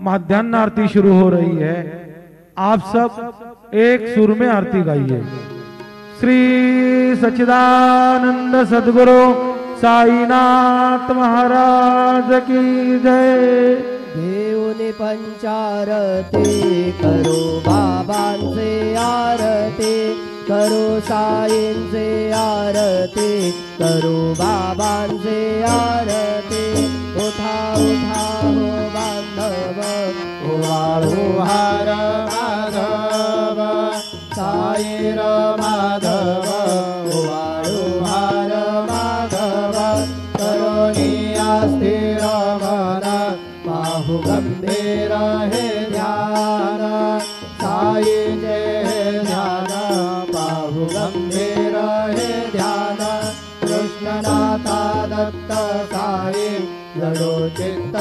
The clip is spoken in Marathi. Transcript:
माध्यान्ह आरती शुरू हो रही है। आप सब एक सुर में आरती गाइए। श्री सच्चिदानंद सद्गुरु साईनाथ महाराज की जय। देवने पंचारती करो बाबांचे आरती करो साईंचे आरती करो बाबांचे आरती। उठा उठा हो बांधव ओवाळू हार माधव साईर माधव ओवाळू हार माधव करोनी स्थिर मन बाहु गंभीर हे ध्यान साई जय ध्यान बाहु गंभीर हे ध्यान। कृष्णनाथा दत्त साई जडो चित्त